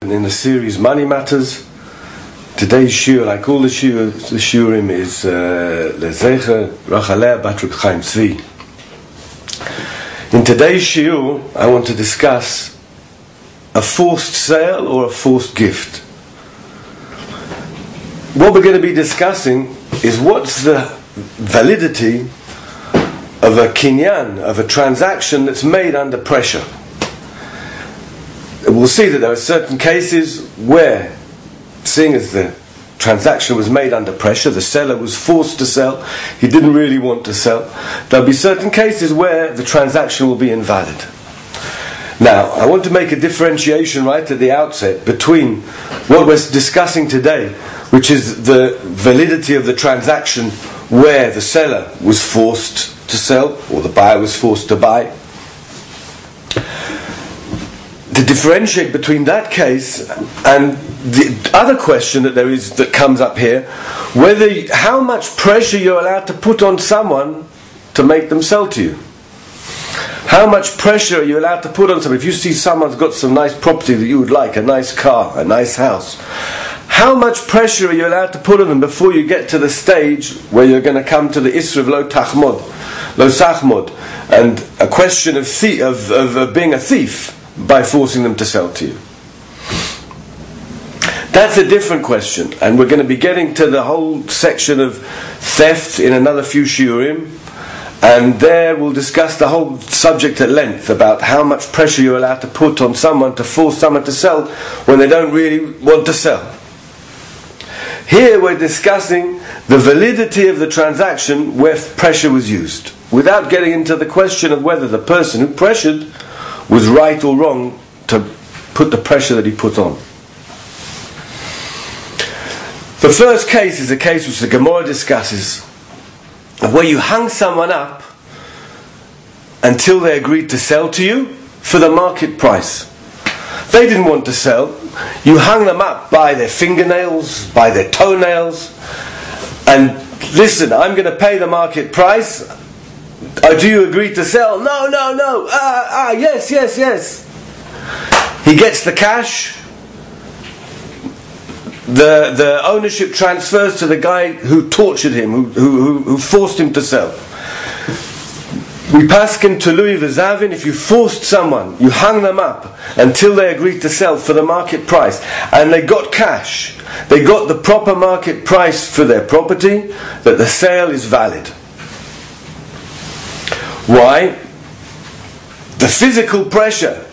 In the series Money Matters, today's shiur, like all the shiurim, is Lezecher Rachalea Bat Reb Chaim Tzvi. In today's shiur, I want to discuss a forced sale or a forced gift. What we're going to be discussing is what's the validity of a kinyan, of a transaction that's made under pressure. We'll see that there are certain cases where, seeing as the transaction was made under pressure, the seller was forced to sell, he didn't really want to sell, there'll be certain cases where the transaction will be invalid. Now, I want to make a differentiation right at the outset between what we're discussing today, which is the validity of the transaction where the seller was forced to sell, or the buyer was forced to buy. To differentiate between that case and the other question that comes up here, how much pressure you're allowed to put on someone to make them sell to you. How much pressure are you allowed to put on someone? If you see someone's got some nice property that you would like, a nice car, a nice house, how much pressure are you allowed to put on them before you get to the stage where you're going to come to the Isra of lo sachmod, and a question of being a thief by forcing them to sell to you? That's a different question, and we're going to be getting to the whole section of theft in another few shiurim, and there we'll discuss the whole subject at length about how much pressure you're allowed to put on someone to force someone to sell when they don't really want to sell. Here we're discussing the validity of the transaction where pressure was used, without getting into the question of whether the person who pressured was right or wrong to put the pressure that he put on. The first case is a case which the Gemara discusses, where you hung someone up until they agreed to sell to you for the market price. They didn't want to sell. You hung them up by their fingernails, by their toenails, and listen, I'm going to pay the market price. Do you agree to sell? No. Yes. He gets the cash. The ownership transfers to the guy who tortured him, who forced him to sell. We paskin tului v'zavin, if you forced someone, you hung them up until they agreed to sell for the market price, and they got cash, they got the proper market price for their property, that the sale is valid. Why? The physical pressure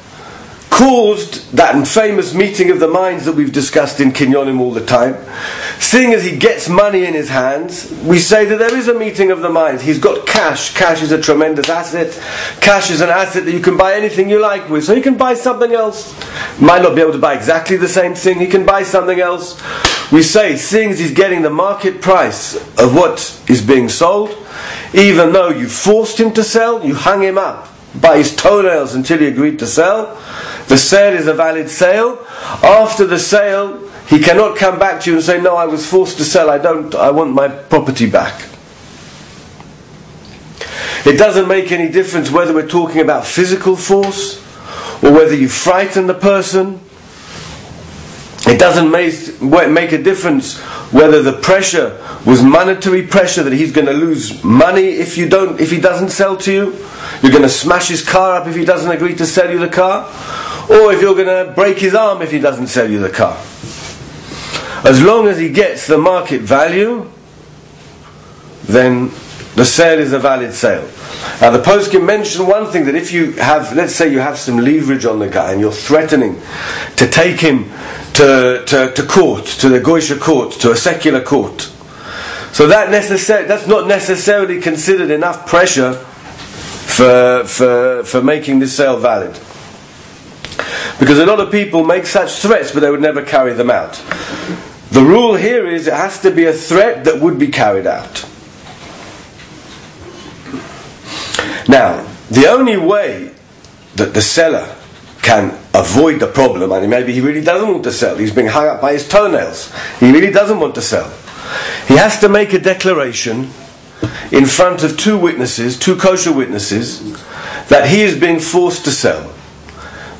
caused that famous meeting of the minds that we've discussed in Kinyonim all the time. Seeing as he gets money in his hands, we say that there is a meeting of the minds. He's got cash. Cash is a tremendous asset. Cash is an asset that you can buy anything you like with. So he can buy something else. Might not be able to buy exactly the same thing. He can buy something else. We say, seeing as he's getting the market price of what is being sold, even though you forced him to sell, you hung him up by his toenails until he agreed to sell, the sale is a valid sale. After the sale, he cannot come back to you and say, no, I was forced to sell, I want my property back. It doesn't make any difference whether we're talking about physical force or whether you frighten the person. It doesn't make a difference whether the pressure was monetary pressure, that he's going to lose money if he doesn't sell to you. You're going to smash his car up if he doesn't agree to sell you the car, or if you're going to break his arm if he doesn't sell you the car. As long as he gets the market value, then the sale is a valid sale. Now the poskim mentioned one thing, that if you have, let's say you have some leverage on the guy and you're threatening to take him to court, to the Goisha court, to a secular court, so that's not necessarily considered enough pressure for making this sale valid. Because a lot of people make such threats but they would never carry them out. The rule here is it has to be a threat that would be carried out. Now, the only way that the seller can avoid the problem, and maybe he really doesn't want to sell, he's being hung up by his toenails, he really doesn't want to sell, he has to make a declaration in front of two kosher witnesses, that he is being forced to sell.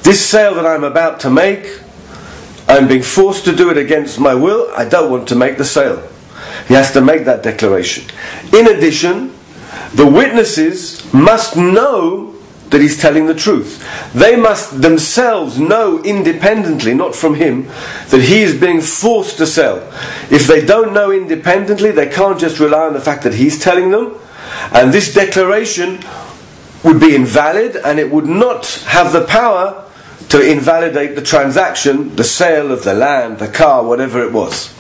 This sale that I'm about to make, I'm being forced to do it against my will, I don't want to make the sale. He has to make that declaration. In addition, the witnesses must know that he's telling the truth. They must themselves know independently, not from him, that he is being forced to sell. If they don't know independently, they can't just rely on the fact that he's telling them, and this declaration would be invalid, and it would not have the power to invalidate the transaction, the sale of the land, the car, whatever it was.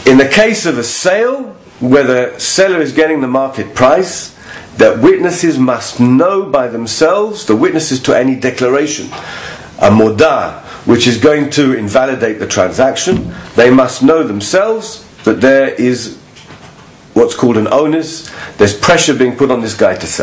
In the case of a sale, where the seller is getting the market price, that witnesses must know by themselves, the witnesses to any declaration, a modah, which is going to invalidate the transaction, they must know themselves that there is what's called an onus, there's pressure being put on this guy to sell.